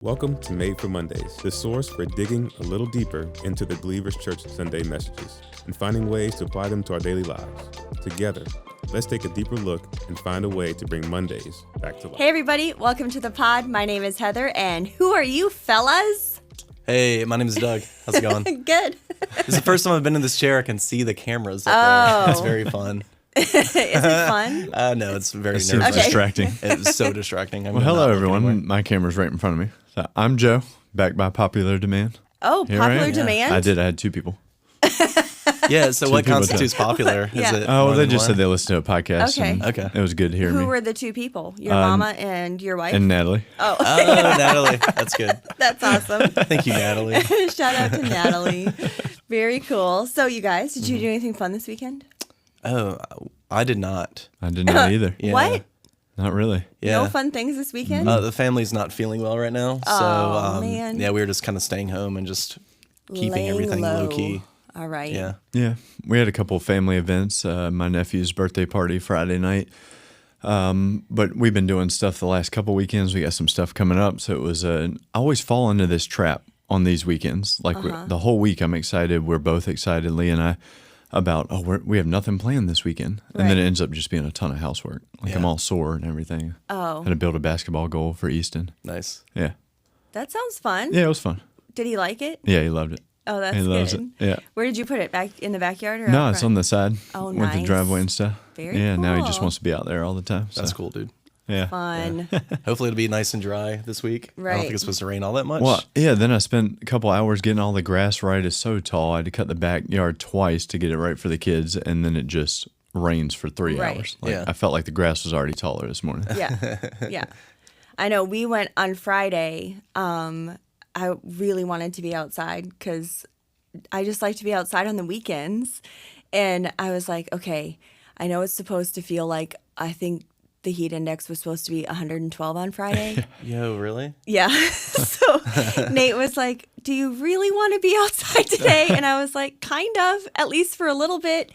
Welcome to Made for Mondays, the source for digging a little deeper into the Believers Church Sunday messages and finding ways to apply them to our daily lives. Together, let's take a deeper look and find a way to bring Mondays back to life. Hey everybody, welcome to the pod. My name is Heather, and who are you fellas? Hey, my name is Doug. How's it going? Good. This is the first time I've been in this chair. I can see the cameras up there. It's very fun. Is it fun? No, it's very It's nervous. Okay. distracting. It's so distracting. Well, hello, everyone. My camera's right in front of me. So I'm Joe, back by popular demand. Oh, Here I popular am. demand? I had two people. Yeah, so what people constitutes popular? Is Yeah. it Oh, more they than just said one? they listened to a podcast. Okay. And Okay. it was good to hear Who me. were the two people? Your mama and your wife? And Natalie. Oh, Oh, Natalie. That's good. that's awesome. Thank you, Natalie. Shout out to Natalie. Very cool. So you guys, did you do anything fun this weekend? Oh, I did not. I did not either. Yeah. What? Not really. Yeah. No fun things this weekend? The family's not feeling well right now. Oh, man. Yeah, we were just kind of staying home and just keeping Laying everything low. low-key. All right. Yeah. Yeah. We had a couple of family events. My nephew's birthday party Friday night. But we've been doing stuff the last couple weekends. We got some stuff coming up. So it was I always fall into this trap on these weekends. Like the whole week I'm excited. We're both excited, Lee and I, about, we have nothing planned this weekend. And then it ends up just being a ton of housework. Like I'm all sore and everything. Oh. Had to build a basketball goal for Easton. Nice. Yeah. That sounds fun. Yeah, it was fun. Did he like it? Yeah, he loved it. Oh, that's He loves good. it. Yeah. Where did you put it? Back in the backyard or No, out it's front? on the side. Oh, with the nice. driveway and stuff. Very Yeah, now he just cool. wants to be out there all the time. So. That's cool, dude. Yeah. Fun. Hopefully it'll be nice and dry this week. I don't Right. think it's supposed to rain all that much. Well, yeah, then I spent a couple hours getting all the grass right. It's so tall. I had to cut the backyard twice to get it right for the kids, and then it just rains for 3 Right. hours. Like, Yeah. I felt like the grass was already taller this morning. Yeah. Yeah. I know we went on Friday. I really wanted to be outside because I just like to be outside on the weekends. And I was like, okay, I know it's supposed to feel like, I think the heat index was supposed to be 112 on Friday. Yo, really? Yeah. So Nate was like, do you really want to be outside today? And I was like, kind of, at least for a little bit.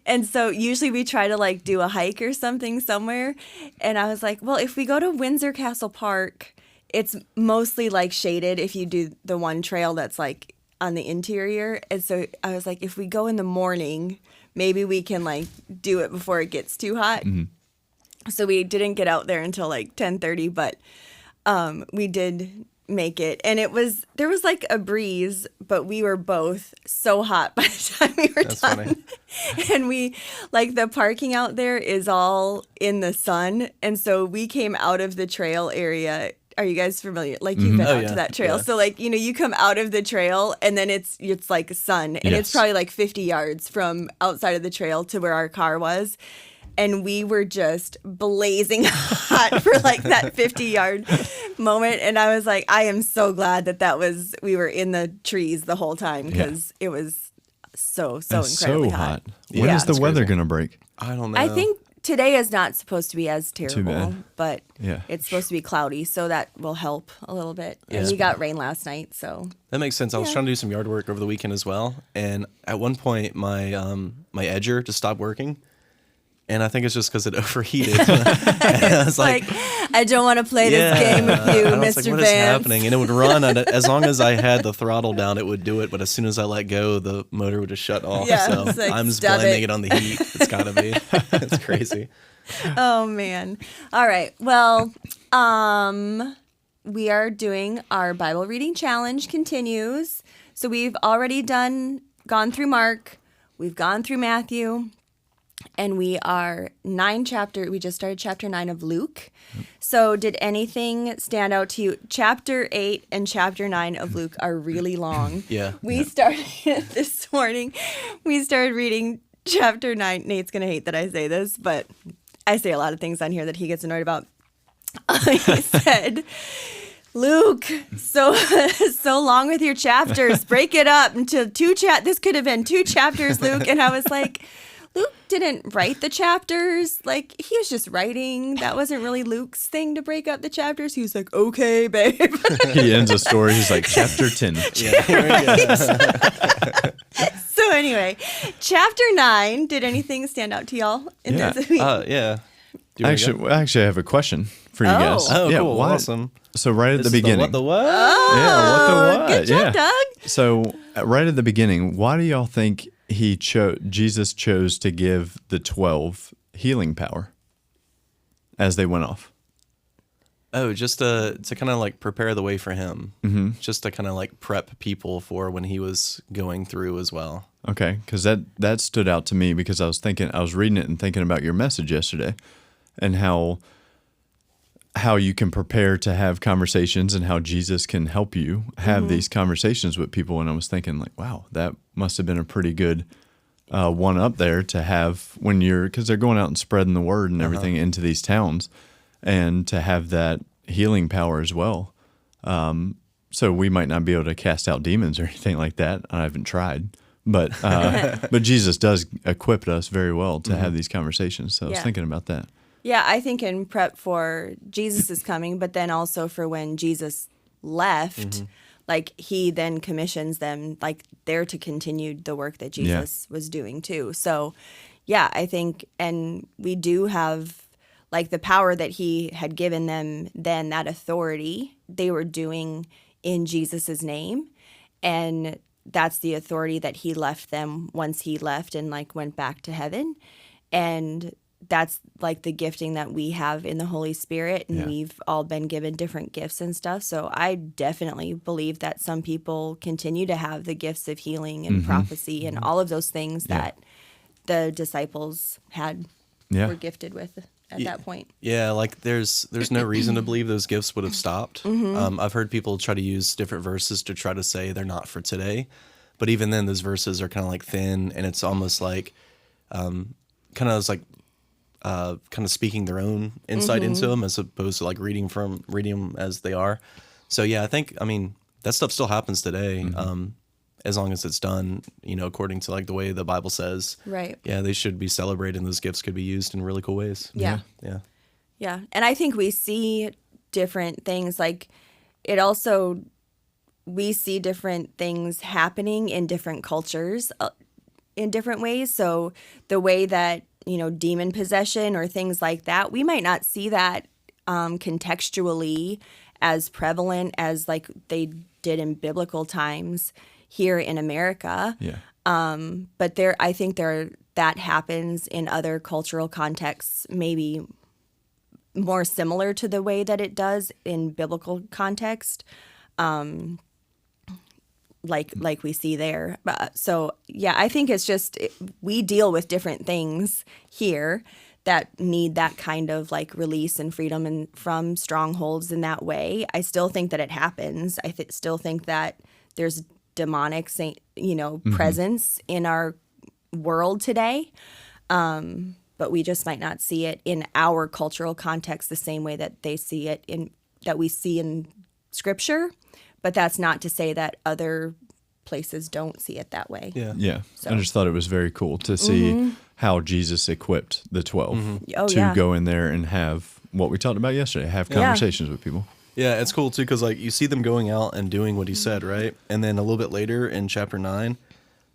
And so usually we try to like do a hike or something somewhere. And I was like, well, if we go to Windsor Castle Park, it's mostly like shaded if you do the one trail that's like on the interior. And so I was like, if we go in the morning, maybe we can like do it before it gets too hot. So we didn't get out there until like 10:30, but we did make it. And there was like a breeze, but we were both so hot by the time we were That's done. funny. And we, like, the parking out there is all in the sun. And so we came out of the trail area. Are you guys familiar? Like, you've been Oh, out yeah. to that trail. Yeah. So, like, you come out of the trail and then it's like sun. And it's Yes. probably like 50 yards from outside of the trail to where our car was. And we were just blazing hot for like that 50-yard moment. And I was like, I am so glad that we were in the trees the whole time because it was so It's incredibly so hot. Yeah. When is the That's weather crazy. going to break? I don't know. I think today is not supposed to be as terrible, bad. but Yeah. it's supposed to be cloudy, so that will help a little bit. And Yeah. we got rain last night, so that makes sense. I was trying to do some yard work over the weekend as well, and at one point my my edger just stopped working, and I think it's just because it overheated. And I was like, I don't want to play this game with you, I was Mr. like, what is Vance. happening? And it would run, and as long as I had the throttle down, it would do it. But as soon as I let go, the motor would just shut off. Yeah, so it's like, I'm just stop blaming it. it on the heat. It's gotta be. It's crazy. Oh man. All right. Well, we are doing our Bible reading challenge continues. So we've already gone through Mark, we've gone through Matthew, and we are we just started chapter 9 of Luke. So did anything stand out to you? Chapter 8 and chapter 9 of Luke are really long. Yeah. We started this morning. We started reading chapter 9. Nate's going to hate that I say this, but I say a lot of things on here that he gets annoyed about. He said, Luke, so long with your chapters. Break it up into this could have been 2 chapters, Luke. And I was like, Luke didn't write the chapters. Like, he was just writing. That wasn't really Luke's thing to break up the chapters. He was like, okay, babe. He ends a story. He's like, chapter 10. Yeah. Here we go. So anyway, chapter 9. Did anything stand out to y'all in Yeah. this week? Yeah. Do you wanna go? Actually, I have a question for you guys. Oh, yeah, cool. why- Awesome. So right at This the is beginning. what the what? Yeah, what the what? Good job, yeah. Doug. So right at the beginning, why do y'all think Jesus chose to give the 12 healing power as they went off? Oh, just to kind of like prepare the way for him. Mm-hmm. Just to kind of like prep people for when he was going through as well. Okay, because that stood out to me because I was reading it and thinking about your message yesterday, and how you can prepare to have conversations and how Jesus can help you have these conversations with people. And I was thinking like, wow, that must have been a pretty good one up there to have when because they're going out and spreading the word and everything into these towns, and to have that healing power as well. So we might not be able to cast out demons or anything like that. I haven't tried. But but Jesus does equip us very well to have these conversations. So I was thinking about that. Yeah, I think in prep for Jesus' coming, but then also for when Jesus left, like he then commissions them, like they're to continue the work that Jesus was doing too. So yeah, I think, and we do have like the power that he had given them then, that authority they were doing in Jesus's name. And that's the authority that he left them once he left and like went back to heaven. And that's like the gifting that we have in the Holy Spirit, and we've all been given different gifts and stuff. So I definitely believe that some people continue to have the gifts of healing and prophecy and all of those things that the disciples were gifted with at that point. Yeah, like there's no reason to believe those gifts would have stopped. I've heard people try to use different verses to try to say they're not for today, but even then those verses are kind of like thin, and it's almost like kind of speaking their own insight into them as opposed to like reading them as they are. So yeah, I mean that stuff still happens today. As long as it's done, according to like the way the Bible says. Right. Yeah, they should be celebrated, and those gifts could be used in really cool ways. Yeah. And I think we see different things, like we see different things happening in different cultures in different ways. So the way that, demon possession or things like that, we might not see that contextually as prevalent as like they did in biblical times here in America. Yeah. But I think that happens in other cultural contexts, maybe more similar to the way that it does in biblical context, like we see there. So yeah, I think it's just we deal with different things here that need that kind of like release and freedom and from strongholds in that way. I still think that it happens. I still think that there's demonic presence in our world today, but we just might not see it in our cultural context the same way that we see in Scripture. But that's not to say that other places don't see it that way. Yeah. So. I just thought it was very cool to see how Jesus equipped the 12 to go in there and have what we talked about yesterday, have conversations with people. Yeah, it's cool too because like you see them going out and doing what he said, right? And then a little bit later in chapter 9,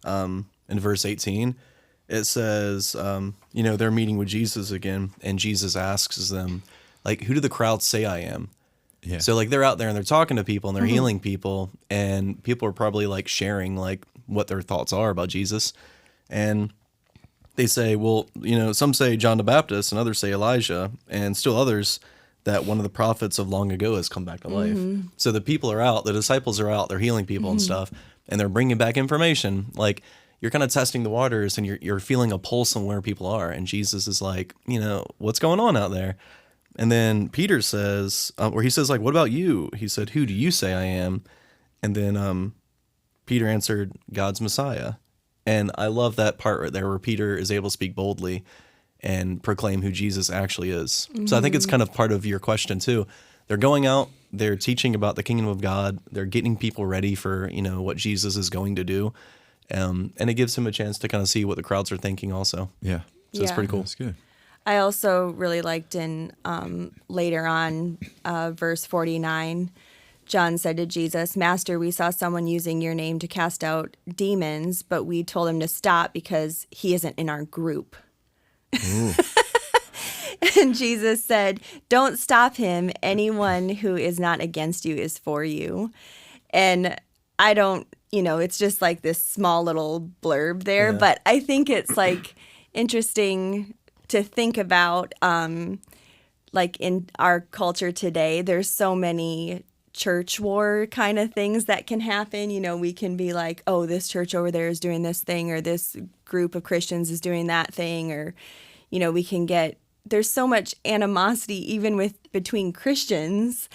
in verse 18, it says, they're meeting with Jesus again, and Jesus asks them, like, who do the crowd say I am? Yeah. So like they're out there and they're talking to people and they're healing people, and people are probably like sharing like what their thoughts are about Jesus, and they say, well, some say John the Baptist, and others say Elijah, and still others that one of the prophets of long ago has come back to life. So the people are out, the disciples are out, they're healing people and stuff, and they're bringing back information. Like you're kind of testing the waters, and you're feeling a pulse on where people are. And Jesus is like, what's going on out there? And then Peter says, he says like, what about you? He said, who do you say I am? And then Peter answered, God's Messiah. And I love that part right there where Peter is able to speak boldly and proclaim who Jesus actually is. So I think it's kind of part of your question too. They're going out, they're teaching about the kingdom of God, they're getting people ready for, what Jesus is going to do. And it gives him a chance to kind of see what the crowds are thinking also. Yeah. So it's pretty cool. That's good. I also really liked in later on, verse 49, John said to Jesus, Master, we saw someone using your name to cast out demons, but we told him to stop because he isn't in our group. And Jesus said, "Don't stop him. Anyone who is not against you is for you." And I don't, it's just like this small little blurb there, but I think it's like interesting to think about, like in our culture today, there's so many church war kind of things that can happen. We can be like, oh, this church over there is doing this thing, or this group of Christians is doing that thing, or, we can there's so much animosity even between Christians.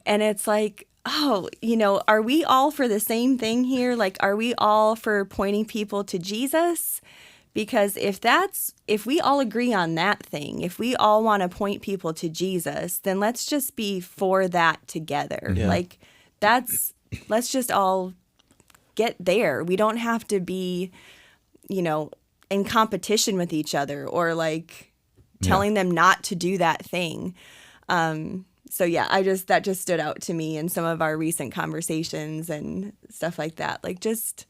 And it's like, oh, are we all for the same thing here? Like, are we all for pointing people to Jesus? Because if we all agree on that thing, if we all want to point people to Jesus, then let's just be for that together. Yeah. Like, let's just all get there. We don't have to be, in competition with each other, or like telling them not to do that thing. So yeah, that just stood out to me in some of our recent conversations and stuff like that. Like, just,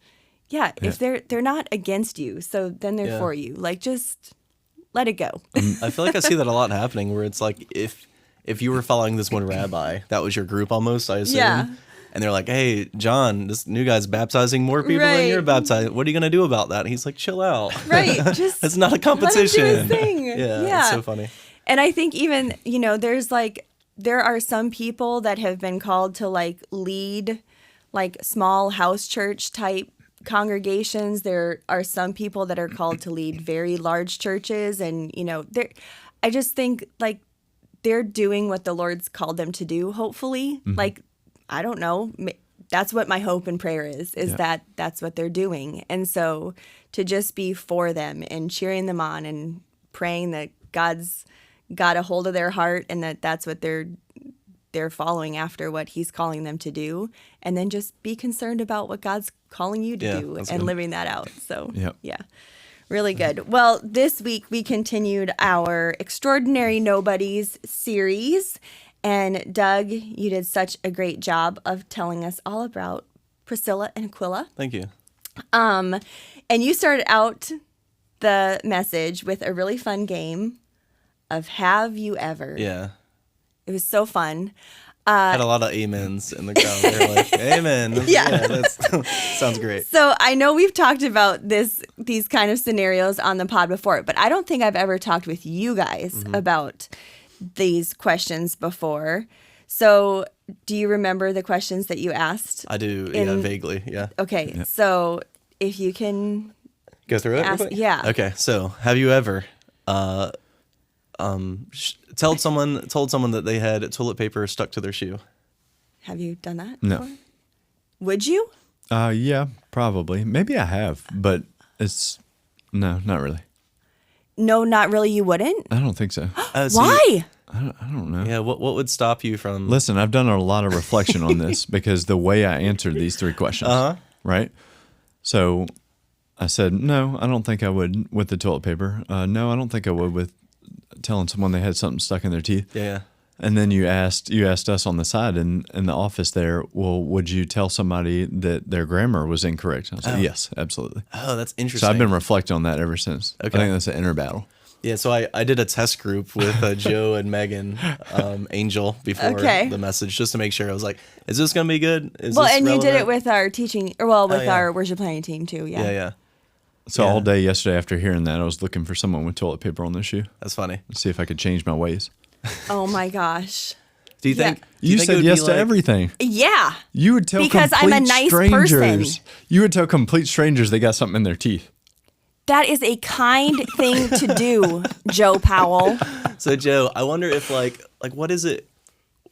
if they're not against you, so then they're for you. Like, just let it go. I feel like I see that a lot happening, where it's like if you were following this one rabbi, that was your group almost, I assume. Yeah. And they're like, "Hey, John, this new guy's baptizing more people than you're baptizing. What are you going to do about that?" And he's like, "Chill out." Right. Just it's not a competition. Let him do his thing. Yeah. It's so funny. And I think even, there are some people that have been called to like lead like small house church type congregations. There are some people that are called to lead very large churches. And, I just think like they're doing what the Lord's called them to do, hopefully. Mm-hmm. Like, I don't know. That's what my hope and prayer is that that's what they're doing. And so to just be for them and cheering them on and praying that God's got a hold of their heart and that's what they're following after, what he's calling them to do, and then just be concerned about what God's calling you to do and good. Living that out. So really good. Well, this week we continued our Extraordinary Nobodies series, and Doug, you did such a great job of telling us all about Priscilla and Aquilla. Thank you. And you started out the message with a really fun game of Have You Ever? Yeah. It was so fun. Had a lot of amens in the crowd. They were like, "Amen." That sounds great. So I know we've talked about these kind of scenarios on the pod before, but I don't think I've ever talked with you guys about these questions before. So do you remember the questions that you asked? I do, vaguely, yeah. Okay, so if you can go through it real quick? Yeah. Okay, so have you ever told someone that they had toilet paper stuck to their shoe? Have you done that No. before? Would you? Yeah, probably. Maybe I have, but no, not really. No, not really. You wouldn't? I don't think so. Why? I don't know. Yeah, what would stop you from... Listen, I've done a lot of reflection on this because the way I answered these three questions, right? So I said, no, I don't think I would with the toilet paper. No, I don't think I would with telling someone they had something stuck in their teeth. Yeah. And then you asked us on the side in the office there, well, would you tell somebody that their grammar was incorrect? I was like, yes, absolutely. Oh, that's interesting. So I've been reflecting on that ever since. Okay. I think that's an inner battle. Yeah, so I did a test group with Joe and Megan Angel before the message, just to make sure. I was like, is this going to be good? Is this and relevant? You did it with our teaching, our worship planning team too. Yeah. So all day yesterday after hearing that, I was looking for someone with toilet paper on their shoe. That's funny. Let's see if I could change my ways. Oh my gosh. Do you think you said yes to everything? Yeah. You would tell because I'm a nice person. You would tell complete strangers they got something in their teeth. That is a kind thing to do, Joe Powell. So Joe, I wonder if like what is it?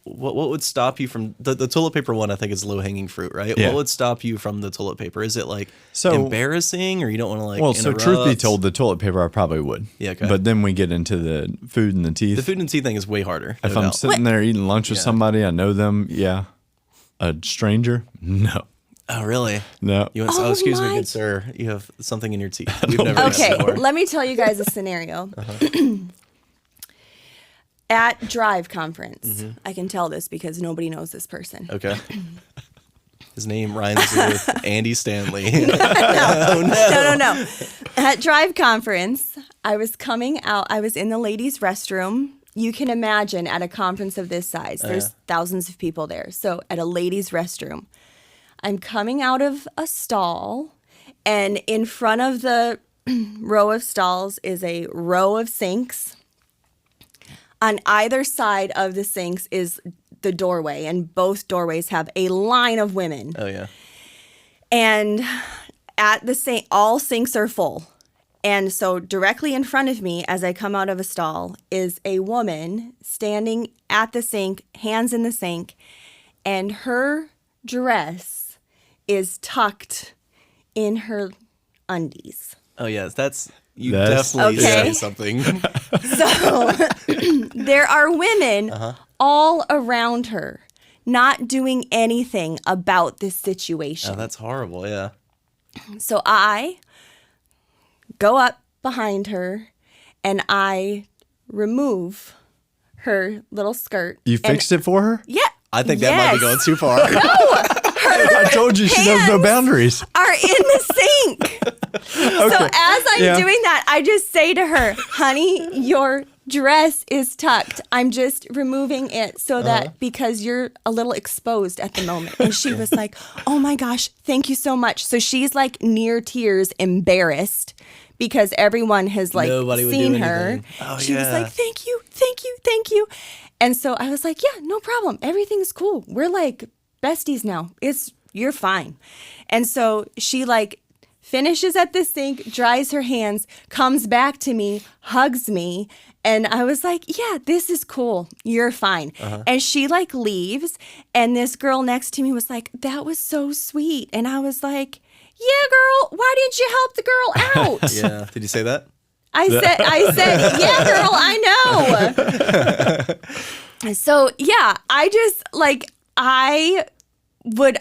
What would stop you from the toilet paper one? I think is low hanging fruit, right? Yeah. What would stop you from the toilet paper? Is it like embarrassing, or you don't want to like? Well, interrupt? so truth be told, the toilet paper I probably would. Yeah, okay. But then we get into the food and the teeth. The food and teeth thing is way harder. If I'm sitting there eating lunch with somebody, I know them. Yeah, a stranger, no. Oh, really? No. You went, excuse me, good sir. You have something in your teeth. We've never okay, let me tell you guys a scenario. At Drive Conference, I can tell this because nobody knows this person. Okay. His name rhymes with Andy Stanley. No. At Drive Conference, I was coming out. I was in the ladies' restroom. You can imagine at a conference of this size, there's thousands of people there. So at a ladies' restroom, I'm coming out of a stall, and in front of the row of stalls is a row of sinks. On either side of the sinks is the doorway, and both doorways have a line of women. Oh, yeah. And at the sink, all sinks are full. And so directly in front of me, as I come out of a stall, is a woman standing at the sink, hands in the sink, and her dress is tucked in her undies. Oh, yes. That's That's- definitely Okay. say something. So there are women all around her not doing anything about this situation. Oh, that's horrible. Yeah. So I go up behind her and I remove her little skirt. You fixed it for her? Yeah. I think that might be going too far. I told you she knows no hands boundaries. Are in the sink. So as I'm doing that, I just say to her, honey, your dress is tucked. I'm just removing it so that because you're a little exposed at the moment. And she was like, oh my gosh, thank you so much. So she's like near tears, embarrassed because everyone has like Nobody would seen do her. anything. Oh, She was yeah. like, thank you, thank you, thank you. And so I was like, yeah, no problem. Everything's cool. We're like besties now. You're fine. And so she like finishes at the sink, dries her hands, comes back to me, hugs me. And I was like, yeah, this is cool. You're fine. And she like leaves. And this girl next to me was like, that was so sweet. And I was like, yeah, girl, why didn't you help the girl out? Yeah. Did you say that? I said, yeah, girl, I know. So yeah, I just like, I would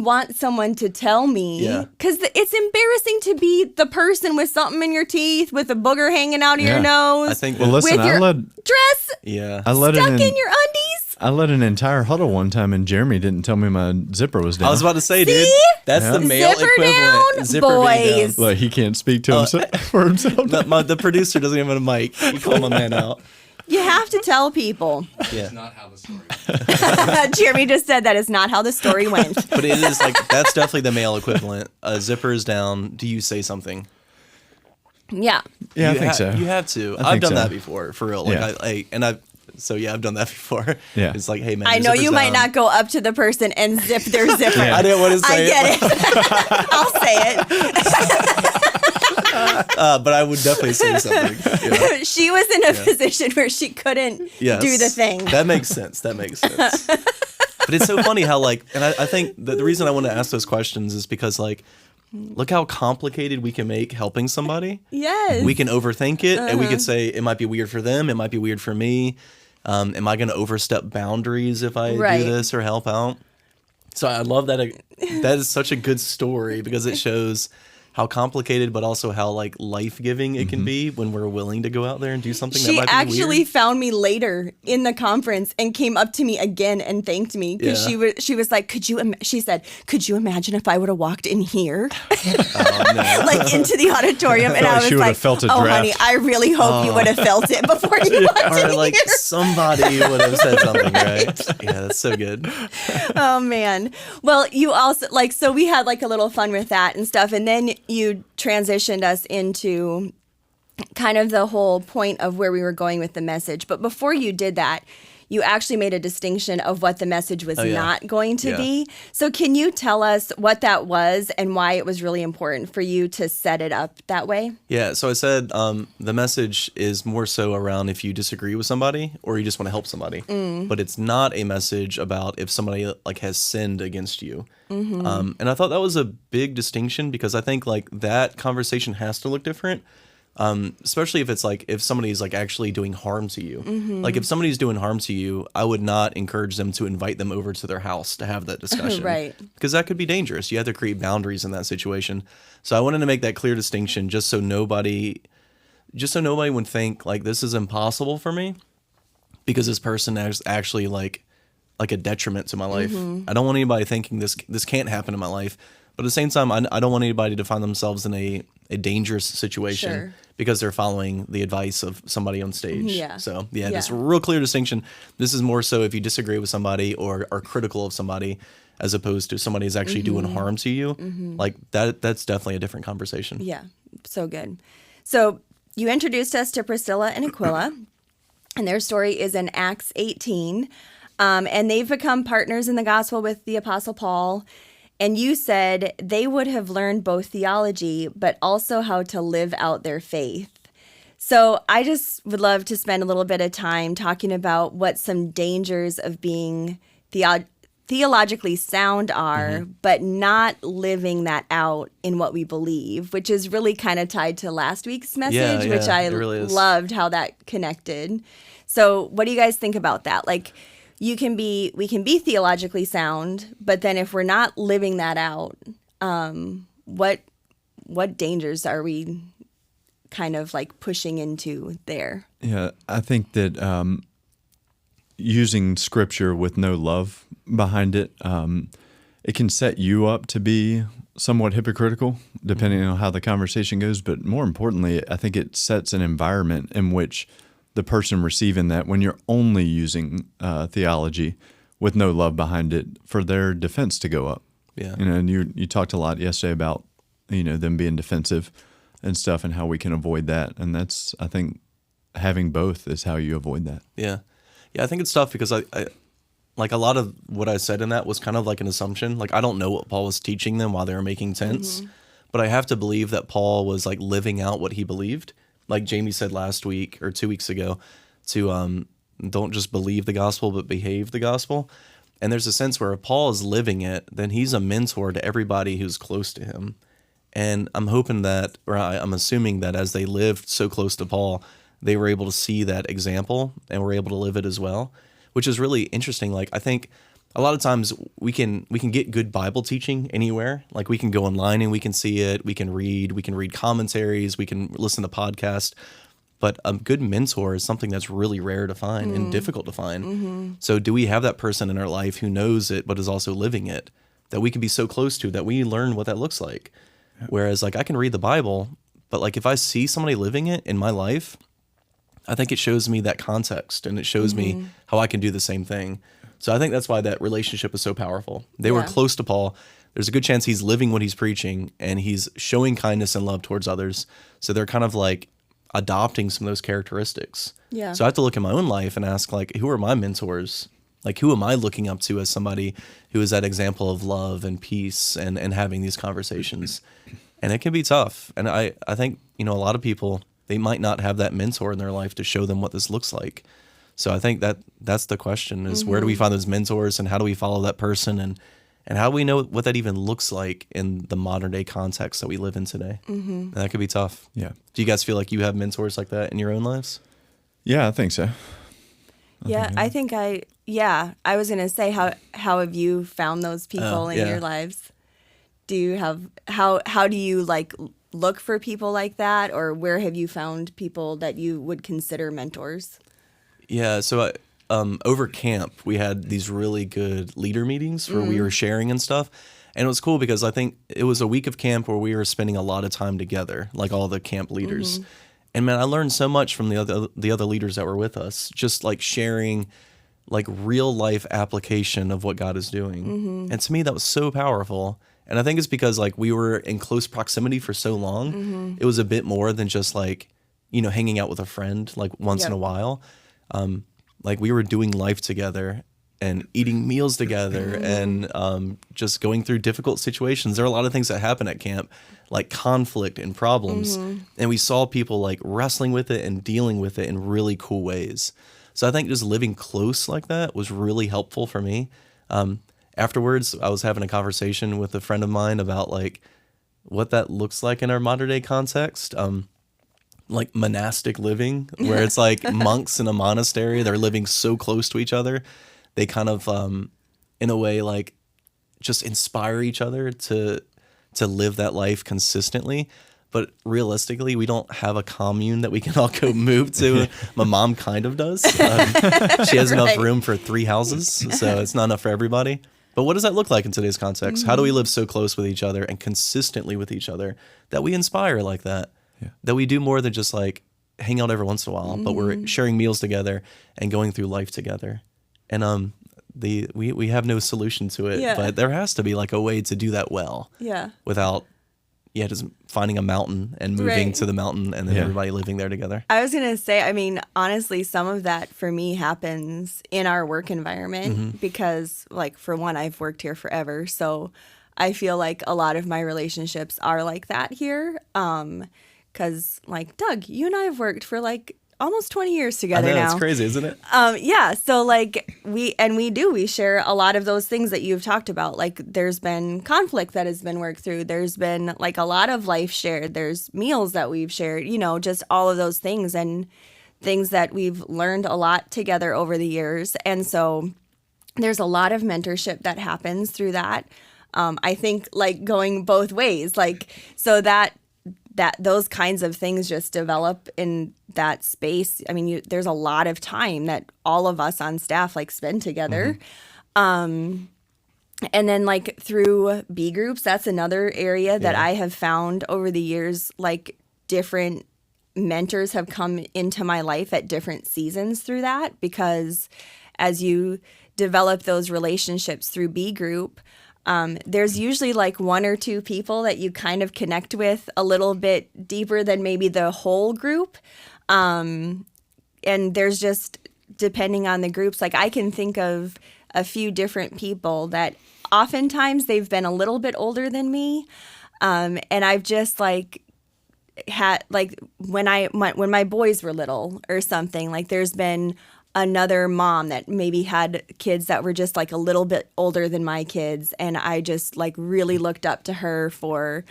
want someone to tell me, Yeah. because it's embarrassing to be the person with something in your teeth, with a booger hanging out of your Yeah. nose. I think. Well, listen, with your dress yeah. I let stuck it in your undies. I led an entire huddle one time, and Jeremy didn't tell me my zipper was down. I was about to say, dude. See? That's the male Zipper equivalent. down, Zipper being down. boys. Like, he can't speak to himself for himself. The producer doesn't even have a mic. You call my man out. You have to tell people. Yeah. Not how the story went. Jeremy just said that is not how the story went. But it is like, that's definitely the male equivalent. A zipper is down. Do you say something? Yeah. Yeah, I You think so. You have to. I I've think done so. that before, for real. Like, Yeah. I've done that before. Yeah. It's like, hey, man. I your know you zipper's might down. not go up to the person and zip their zipper. I didn't want to I say get it. I'll say it. but I would definitely say something. Yeah. She was in a position where she couldn't Yes. do the thing. That makes sense. That makes sense. But it's so funny how, like, and I think the reason I want to ask those questions is because, like, look how complicated we can make helping somebody. Yes. We can overthink it, and we could say it might be weird for them, it might be weird for me. Am I going to overstep boundaries if I Right. do this or help out? So I love that. That is such a good story because it shows how complicated, but also how like life-giving it can be when we're willing to go out there and do something that She might be actually weird. found me later in the conference and came up to me again and thanked me because Yeah. she was like, she said, could you imagine if I would have walked in here, Oh, no. like into the auditorium? And felt I like was she would have like, felt a oh, draft. honey, I really hope you would have felt it before you walked Or in like here. somebody would have said something, right? Yeah, that's so good. Oh man. Well, you also like, so we had like a little fun with that and stuff. And then you transitioned us into kind of the whole point of where we were going with the message. But before you did that, you actually made a distinction of what the message was yeah. not going to Yeah. be. So can you tell us what that was and why it was really important for you to set it up that way? Yeah, so I said the message is more so around if you disagree with somebody or you just want to help somebody, but it's not a message about if somebody like has sinned against you. And I thought that was a big distinction because I think like that conversation has to look different. Especially if it's like if somebody's like actually doing harm to you. Like if somebody's doing harm to you, I would not encourage them to invite them over to their house to have that discussion. Right. Because that could be dangerous. You have to create boundaries in that situation. So I wanted to make that clear distinction just so nobody would think like this is impossible for me because this person is actually like a detriment to my life. I don't want anybody thinking this can't happen in my life. But at the same time, I don't want anybody to find themselves in a dangerous situation Sure. because they're following the advice of somebody on stage. Yeah. So, Yeah. just a real clear distinction. This is more so if you disagree with somebody or are critical of somebody as opposed to somebody who's actually doing harm to you. Like that's definitely a different conversation. Yeah, so good. So you introduced us to Priscilla and Aquilla, and their story is in Acts 18. And they've become partners in the gospel with the Apostle Paul. And you said they would have learned both theology, but also how to live out their faith. So I just would love to spend a little bit of time talking about what some dangers of being theologically sound are, but not living that out in what we believe, which is really kind of tied to last week's message, which I it really is. loved how that connected. So what do you guys think about that? Like, we can be theologically sound, but then if we're not living that out, what dangers are we kind of like pushing into there? Yeah, I think that using scripture with no love behind it, it can set you up to be somewhat hypocritical, depending on how the conversation goes. But more importantly, I think it sets an environment in which the person receiving that, when you're only using theology with no love behind it, for their defense to go up. Yeah. And you talked a lot yesterday about them being defensive and stuff, and how we can avoid that. And that's, I think, having both is how you avoid that. Yeah. I think it's tough because I like a lot of what I said in that was kind of like an assumption. Like I don't know what Paul was teaching them while they were making tents, but I have to believe that Paul was like living out what he believed. Like Jamie said last week or 2 weeks ago, to don't just believe the gospel, but behave the gospel. And there's a sense where if Paul is living it, then he's a mentor to everybody who's close to him. And I'm hoping that, or I'm assuming that as they lived so close to Paul, they were able to see that example and were able to live it as well, which is really interesting. Like I think a lot of times we can get good Bible teaching anywhere. Like we can go online and we can see it. We can read commentaries. We can listen to podcasts. But a good mentor is something that's really rare to find and difficult to find. So do we have that person in our life who knows it but is also living it, that we can be so close to that we learn what that looks like? Yeah. Whereas like I can read the Bible, but like if I see somebody living it in my life, I think it shows me that context and it shows me how I can do the same thing. So I think that's why that relationship is so powerful. They were close to Paul. There's a good chance he's living what he's preaching and he's showing kindness and love towards others. So they're kind of like adopting some of those characteristics. Yeah. So I have to look at my own life and ask, like, who are my mentors? Like, who am I looking up to as somebody who is that example of love and peace and having these conversations? And it can be tough. And I think, a lot of people, they might not have that mentor in their life to show them what this looks like. So I think that's the question is where do we find those mentors and how do we follow that person and how do we know what that even looks like in the modern day context that we live in today? And that could be tough. Yeah. Do you guys feel like you have mentors like that in your own lives? Yeah, I think so. I was going to say, how have you found those people in your lives? Do you have, how do you like look for people like that, or where have you found people that you would consider mentors? Yeah, so over camp, we had these really good leader meetings where we were sharing and stuff. And it was cool because I think it was a week of camp where we were spending a lot of time together, like all the camp leaders. And man, I learned so much from the other leaders that were with us, just like sharing like real life application of what God is doing. And to me, that was so powerful. And I think it's because like we were in close proximity for so long. It was a bit more than just like, hanging out with a friend like once in a while. Like we were doing life together and eating meals together and just going through difficult situations. There are a lot of things that happen at camp, like conflict and problems. And we saw people like wrestling with it and dealing with it in really cool ways. So I think just living close like that was really helpful for me. Afterwards, I was having a conversation with a friend of mine about like what that looks like in our modern day context. Like monastic living, where it's like monks in a monastery, they're living so close to each other. They kind of, in a way, like just inspire each other to live that life consistently. But realistically, we don't have a commune that we can all go move to. My mom kind of does. She has enough room for 3 houses, so it's not enough for everybody. But what does that look like in today's context? How do we live so close with each other and consistently with each other that we inspire like that? Yeah. That we do more than just like hang out every once in a while, but we're sharing meals together and going through life together. And we have no solution to it, but there has to be like a way to do that well. Yeah. Without just finding a mountain and moving Right. to the mountain and then everybody living there together. I was going to say, I mean, honestly, some of that for me happens in our work environment because, like, for one, I've worked here forever. So I feel like a lot of my relationships are like that here. Because, like, Doug, you and I have worked for, like, almost 20 years together now. It's crazy, isn't it? Yeah. So like we share a lot of those things that you've talked about. Like there's been conflict that has been worked through. There's been like a lot of life shared. There's meals that we've shared, just all of those things and things that we've learned a lot together over the years. And so there's a lot of mentorship that happens through that. I think like going both ways, like, so that those kinds of things just develop in that space. I mean, there's a lot of time that all of us on staff like spend together. And then like through B groups, that's another area that I have found over the years, like different mentors have come into my life at different seasons through that, because as you develop those relationships through B group, there's usually like one or two people that you kind of connect with a little bit deeper than maybe the whole group. And there's just, depending on the groups, like I can think of a few different people that oftentimes they've been a little bit older than me. And I've just like had like when my boys were little or something, like there's been another mom that maybe had kids that were just like a little bit older than my kids. And I just like really looked up to her for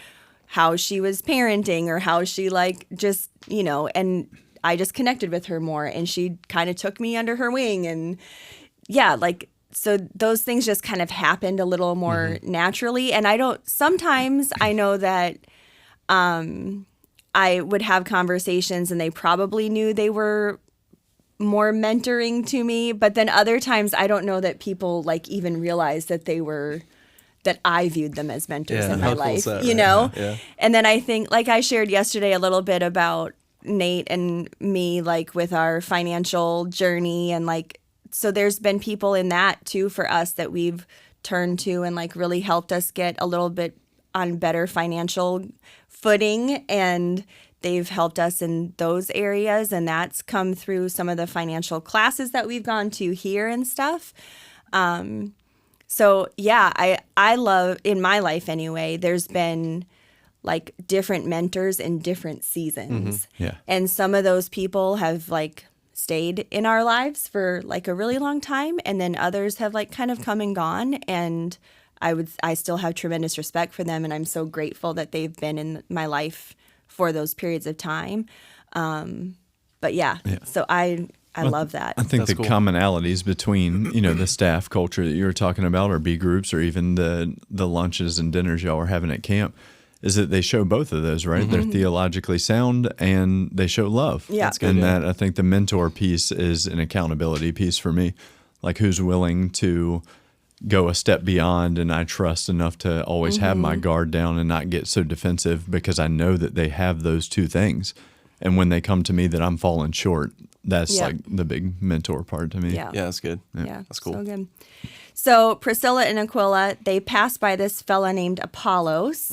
how she was parenting or how she like just, and I just connected with her more and she kind of took me under her wing. And like, so those things just kind of happened a little more naturally. And sometimes I know that I would have conversations and they probably knew they were more mentoring to me, but then other times I don't know that people like even realize that that I viewed them as mentors in my life, that, Yeah. And then I think like I shared yesterday a little bit about Nate and me, like with our financial journey, and like, so there's been people in that too for us that we've turned to and like really helped us get a little bit on better financial footing, and they've helped us in those areas, and that's come through some of the financial classes that we've gone to here and stuff. So yeah, I love, in my life anyway, there's been like different mentors in different seasons. Yeah. And some of those people have like stayed in our lives for like a really long time, and then others have like kind of come and gone, and I still have tremendous respect for them, and I'm so grateful that they've been in my life for those periods of time. But so I love that. I think That's the cool. commonalities between, the staff culture that you were talking about, or B groups, or even the lunches and dinners y'all were having at camp, is that they show both of those, right? They're theologically sound and they show love. Yeah. That's good, And yeah. that, I think the mentor piece is an accountability piece for me. Like who's willing to go a step beyond, and I trust enough to always have my guard down and not get so defensive, because I know that they have those two things. And when they come to me that I'm falling short, that's like the big mentor part to me. Yeah. Yeah, that's good. Yeah, That's cool. So good. So Priscilla and Aquilla, they passed by this fella named Apollos.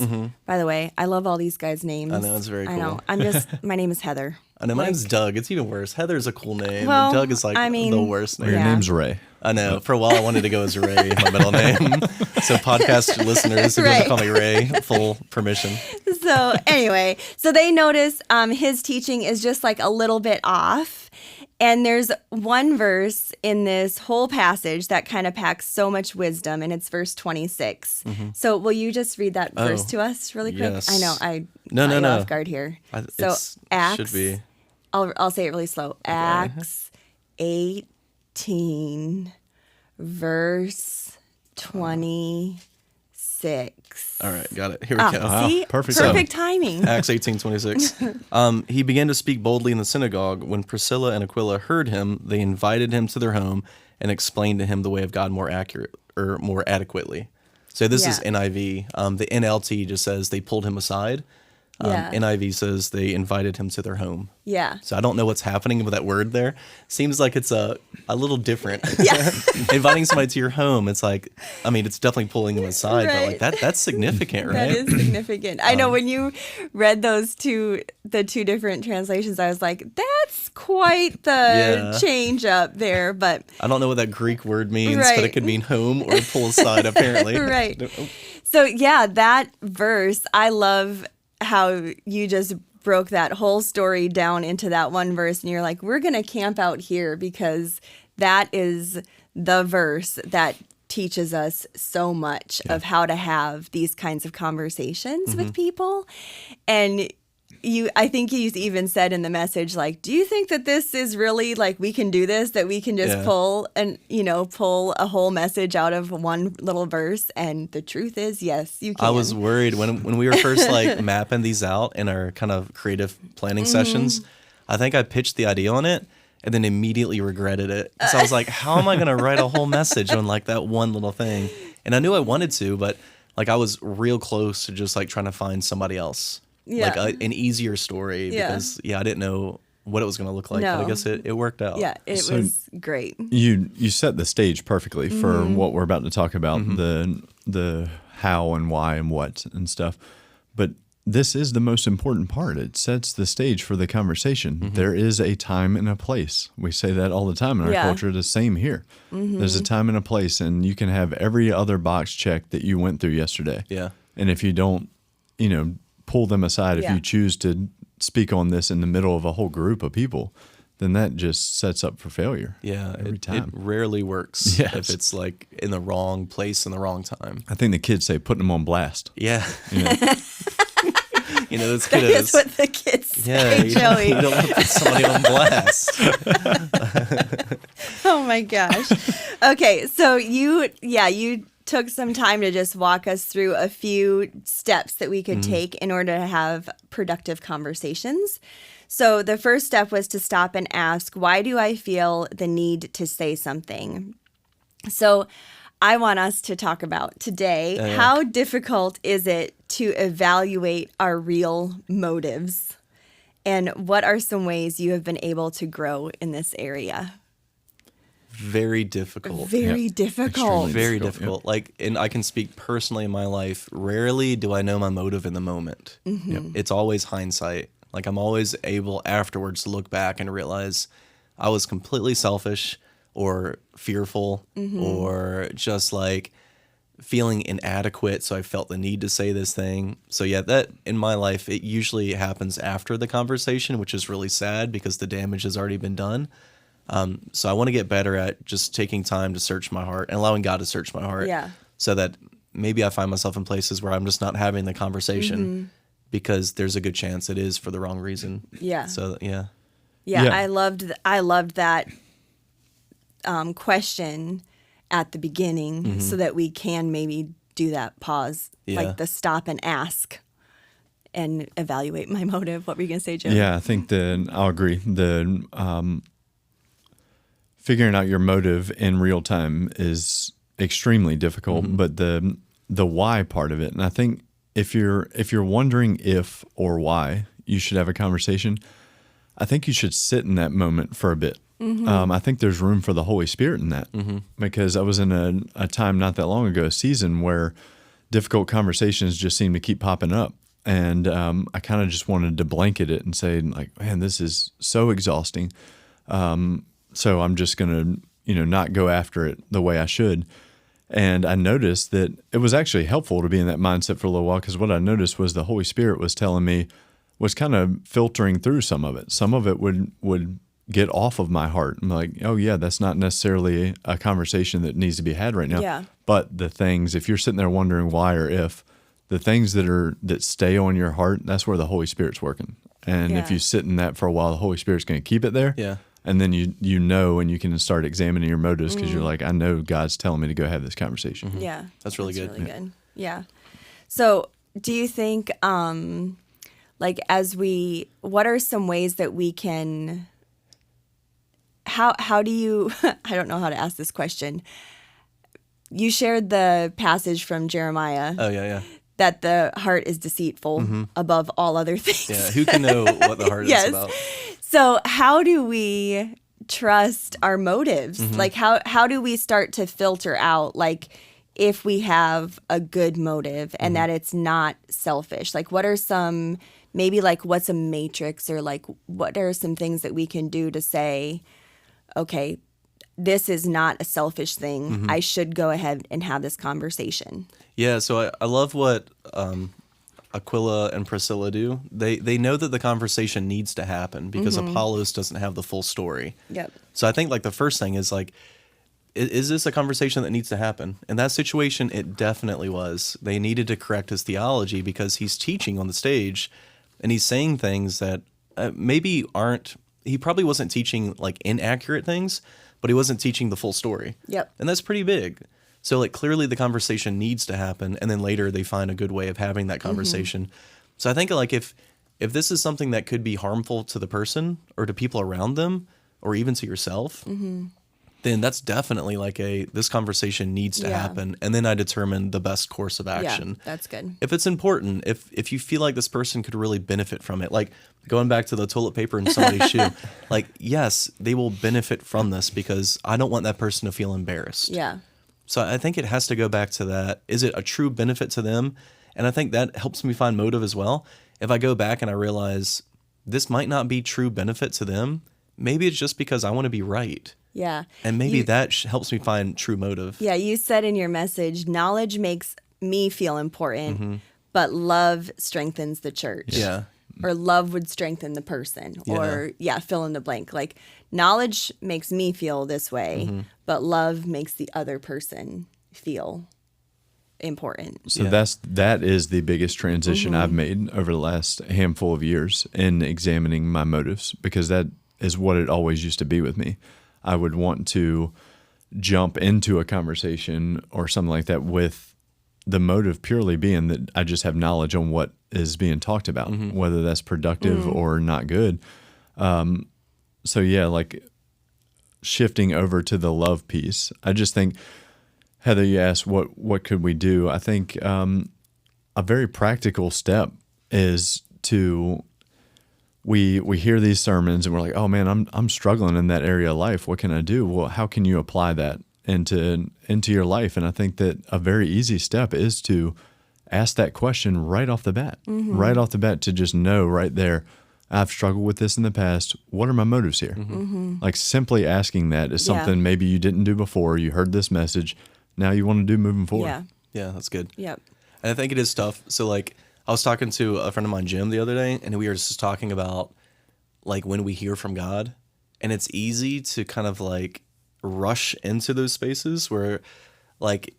By the way, I love all these guys' names. I know, it's very I know. cool. My name is Heather. I know, my name's Doug. It's even worse. Heather's a cool name. Well, and Doug is like I mean, the worst Your name. Yeah. name's Ray. I know. For a while, I wanted to go as Ray, my middle name. So podcast listeners, if you want Right. to call me Ray, full permission. So anyway, so they notice his teaching is just like a little bit off. And there's one verse in this whole passage that kind of packs so much wisdom, and it's verse 26. So will you just read that verse to us really quick? yes. I know I No, caught you no. off guard here. So It's- Acts, should be. I'll say it really slow. Acts 18, verse 26. All right, got it. Here we go. See? perfect Perfect timing. Acts 18:26. He began to speak boldly in the synagogue. When Priscilla and Aquila heard him, they invited him to their home and explained to him the way of God more or more adequately. So this is Yeah. NIV. The NLT just says they pulled him aside. Yeah. NIV says they invited him to their home. Yeah. So I don't know what's happening with that word there. Seems like it's a little different. Inviting somebody to your home, it's like, I mean, it's definitely pulling them aside, but like Right. that's significant, right? That is significant. I know when you read the two different translations, I was like, that's quite the Yeah. change up there. But I don't know what that Greek word means, but Right. it could mean home or pull aside, apparently. Right. So yeah, that verse, I love how you just broke that whole story down into that one verse, and you're like, we're going to camp out here because that is the verse that teaches us so much of how to have these kinds of conversations with people. And I think you even said in the message, like, do you think that this is really like we can do this, that we can just Yeah. pull a whole message out of one little verse? And the truth is, yes, you can. I was worried when we were first like mapping these out in our kind of creative planning sessions. I think I pitched the idea on it and then immediately regretted it. So I was like, how am I going to write a whole message on like that one little thing? And I knew I wanted to, but like I was real close to just like trying to find somebody else. Yeah. Like an easier story Yeah. because I didn't know what it was going to look like, but I No. guess it worked out. Yeah, it So- was great. You set the stage perfectly for what we're about to talk about, the how and why and what and stuff. But this is the most important part. It sets the stage for the conversation. There is a time and a place. We say that all the time in our Yeah. culture. The same here. There's a time and a place, and you can have every other box checked that you went through yesterday. Yeah. And if you don't, pull them aside, if Yeah. you choose to speak on this in the middle of a whole group of people, then that just sets up for failure. Yeah, every it time. rarely works Yes. if it's like in the wrong place in the wrong time. I think the kids say putting them on blast. Yeah. You know? Those That kiddos. is what the kids Yeah, say, you Joey. don't want to put somebody on blast. Oh my gosh. Okay, so you took some time to just walk us through a few steps that we could take in order to have productive conversations. So the first step was to stop and ask, why do I feel the need to say something? So I want us to talk about today, how difficult is it to evaluate our real motives? And what are some ways you have been able to grow in this area? Very difficult. Very Yep. difficult. Extremely Very difficult, difficult. Like, and I can speak personally in my life. Rarely do I know my motive in the moment. It's always hindsight. Like, I'm always able afterwards to look back and realize I was completely selfish or fearful or just like feeling inadequate. So I felt the need to say this thing. So yeah, that in my life, it usually happens after the conversation, which is really sad because the damage has already been done. So I want to get better at just taking time to search my heart and allowing God to search my heart. Yeah. So that maybe I find myself in places where I'm just not having the conversation because there's a good chance it is for the wrong reason. Yeah. So yeah. Yeah, Yeah. I loved that question at the beginning so that we can maybe do that pause, Yeah. like the stop and ask and evaluate my motive. What were you going to say, Joe? Yeah, I think I'll agree. Figuring out your motive in real time is extremely difficult, but the why part of it, and I think if you're wondering if or why you should have a conversation, I think you should sit in that moment for a bit. I think there's room for the Holy Spirit in that because I was in a time not that long ago, a season where difficult conversations just seemed to keep popping up. And I kind of just wanted to blanket it and say, like, man, this is so exhausting. So I'm just going to, not go after it the way I should. And I noticed that it was actually helpful to be in that mindset for a little while because what I noticed was the Holy Spirit was telling me, was kind of filtering through some of it. Some of it would get off of my heart. I'm like, oh yeah, that's not necessarily a conversation that needs to be had right now. Yeah. But the things, if you're sitting there wondering why or if, the things that stay on your heart, that's where the Holy Spirit's working. And if Yeah. you sit in that for a while, the Holy Spirit's going to keep it there. Yeah. And then you know, and you can start examining your motives because you're like, I know God's telling me to go have this conversation. Yeah. That's really good. Really good. Yeah. So do you think, what are some ways that we can, how do you, I don't know how to ask this question. you shared the passage from Jeremiah Oh, yeah. that the heart is deceitful above all other things. Yeah, who can know what the heart Yes. is about? So how do we trust our motives? Like how do we start to filter out like if we have a good motive and that it's not selfish? Like what are some maybe like what's a matrix or like what are some things that we can do to say, okay, this is not a selfish thing. I should go ahead and have this conversation. Yeah, so I love what Aquilla and Priscilla do. They know that the conversation needs to happen because Apollos doesn't have the full story. Yep. So I think like the first thing is like, is this a conversation that needs to happen? In that situation, it definitely was. They needed to correct his theology because he's teaching on the stage and he's saying things that maybe aren't, he probably wasn't teaching like inaccurate things, but he wasn't teaching the full story. Yep. And that's pretty big. So like clearly the conversation needs to happen, and then later they find a good way of having that conversation. So I think like if this is something that could be harmful to the person or to people around them or even to yourself, then that's definitely like this conversation needs to happen. And then I determine the best course of action. Yeah, that's good. If it's important, if you feel like this person could really benefit from it, like going back to the toilet paper in somebody's shoe, like, yes, they will benefit from this because I don't want that person to feel embarrassed. Yeah. So I think it has to go back to that. Is it a true benefit to them? And I think that helps me find motive as well. If I go back and I realize this might not be true benefit to them, maybe it's just because I want to be right. Yeah. And maybe that helps me find true motive. Yeah, you said in your message, knowledge makes me feel important, but love strengthens the church. Yeah. Or love would strengthen the person. Yeah. Or, fill in the blank. Like, knowledge makes me feel this way, but love makes the other person feel important. So that is the biggest transition I've made over the last handful of years in examining my motives, because that is what it always used to be with me. I would want to jump into a conversation or something like that with the motive purely being that I just have knowledge on what is being talked about, whether that's productive or not good. So yeah, like shifting over to the love piece, I just think, Heather, you asked what could we do? I think a very practical step is to we hear these sermons and we're like, oh man, I'm struggling in that area of life. What can I do? Well, how can you apply that into your life? And I think that a very easy step is to ask that question right off the bat, to just know right there, I've struggled with this in the past. What are my motives here? Like simply asking that is something maybe you didn't do before. You heard this message. Now you want to do moving forward. Yeah. Yeah, that's good. Yep. And I think it is tough. So like I was talking to a friend of mine, Jim, the other day, and we were just talking about like when we hear from God, and it's easy to kind of like rush into those spaces where like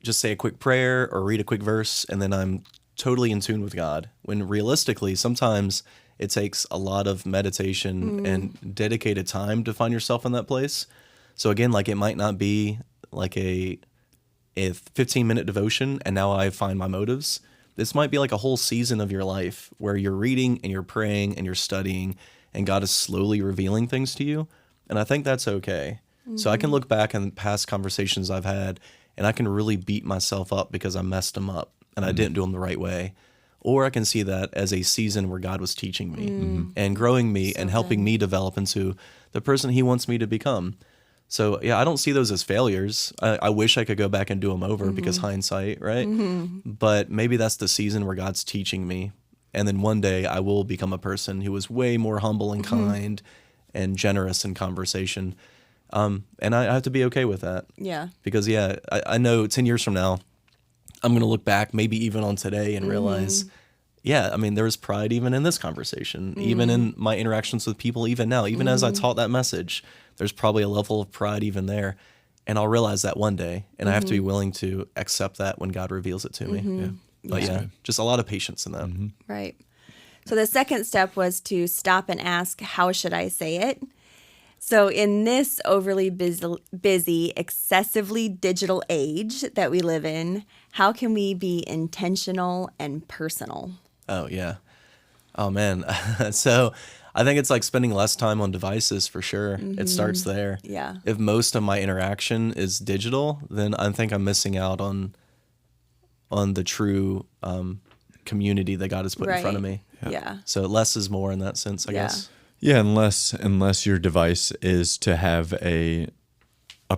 just say a quick prayer or read a quick verse and then I'm totally in tune with God, when realistically sometimes it takes a lot of meditation and dedicated time to find yourself in that place. So again, like it might not be like a 15-minute devotion and now I find my motives. This might be like a whole season of your life where you're reading and you're praying and you're studying and God is slowly revealing things to you. And I think that's okay. So I can look back on past conversations I've had and I can really beat myself up because I messed them up and I didn't do them the right way. Or I can see that as a season where God was teaching me and growing me and helping me develop into the person he wants me to become. So yeah, I don't see those as failures. I wish I could go back and do them over because hindsight, right? But maybe that's the season where God's teaching me. And then one day I will become a person who is way more humble and kind and generous in conversation. And I have to be okay with that. Yeah. Because I know 10 years from now, I'm going to look back maybe even on today and realize, I mean, there was pride even in this conversation, even in my interactions with people, even now, even as I taught that message, there's probably a level of pride even there. And I'll realize that one day. And I have to be willing to accept that when God reveals it to me. Yeah. But just a lot of patience in that. Right. So the second step was to stop and ask, how should I say it? So in this overly busy, excessively digital age that we live in, how can we be intentional and personal? Oh, yeah. Oh, man. So I think it's like spending less time on devices for sure. It starts there. Yeah. If most of my interaction is digital, then I think I'm missing out on the true community that God has put in front of me. Yeah. So less is more in that sense, I guess. Yeah, unless your device is to have a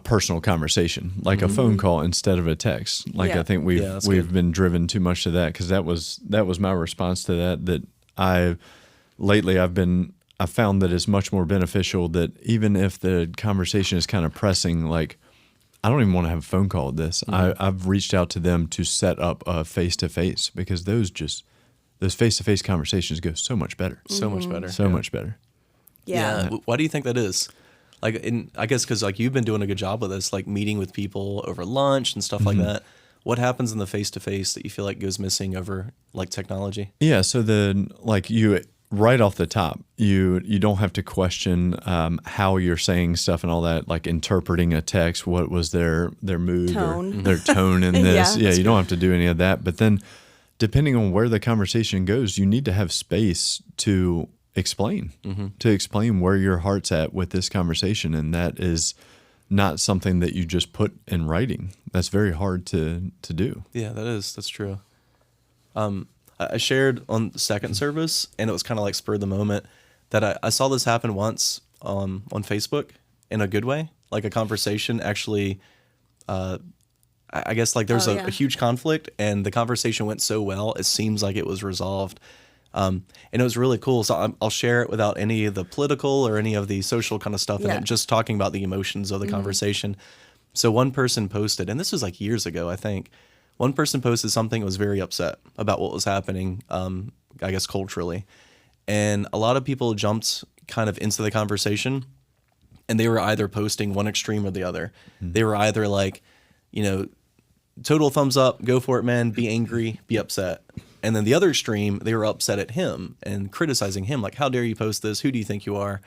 personal conversation, like a phone call instead of a text. Like I think we've been driven too much to that, because that was my response to that. That I've found that it's much more beneficial that even if the conversation is kind of pressing, like I don't even want to have a phone call with this. I've reached out to them to set up a face-to-face, because those face-to-face conversations go so much better. So much better. So much better. Yeah. Why do you think that is? Like, I guess because like you've been doing a good job with this, like meeting with people over lunch and stuff like that. What happens in the face-to-face that you feel like goes missing over like technology? Yeah, so you right off the top, you don't have to question how you're saying stuff and all that, like interpreting a text. What was their mood Tone. or their tone in this? Yeah, You don't have to do any of that. But then, depending on where the conversation goes, you need to have space to explain where your heart's at with this conversation, and that is not something that you just put in writing. That's very hard to do. Yeah, that's true. I shared on the second service, and it was kind of like spur of the moment, that I saw this happen once on Facebook in a good way, like a conversation actually. I guess like there's a huge conflict, and the conversation went so well, it seems like it was resolved. And it was really cool. So I'll share it without any of the political or any of the social kind of stuff in it, just talking about the emotions of the conversation. So one person posted, and this was like years ago, I think. One person posted something that was very upset about what was happening, I guess culturally. And a lot of people jumped kind of into the conversation, and they were either posting one extreme or the other. They were either like, total thumbs up, go for it, man, be angry, be upset. And then the other extreme, they were upset at him and criticizing him, like, how dare you post this? Who do you think you are?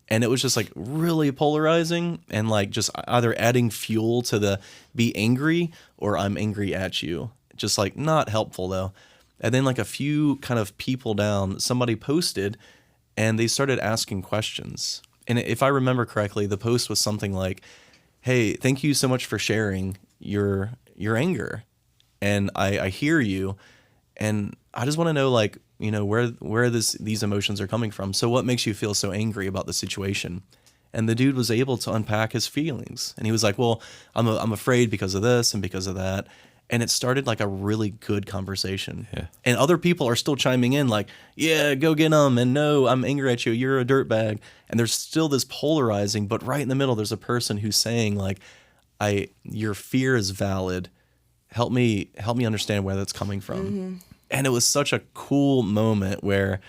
And it was just like really polarizing, and like just either adding fuel to the be angry or I'm angry at you. Just like not helpful though. And then like a few kind of people down, somebody posted and they started asking questions. And if I remember correctly, the post was something like, hey, thank you so much for sharing your anger. And I hear you. And I just want to know, like, where these emotions are coming from. So what makes you feel so angry about the situation? And the dude was able to unpack his feelings. And he was like, well, I'm afraid because of this and because of that. And it started like a really good conversation. Yeah. And other people are still chiming in like, yeah, go get them. And no, I'm angry at you. You're a dirtbag. And there's still this polarizing, but right in the middle, there's a person who's saying like, your fear is valid. Help me understand where that's coming from. Mm-hmm. And it was such a cool moment where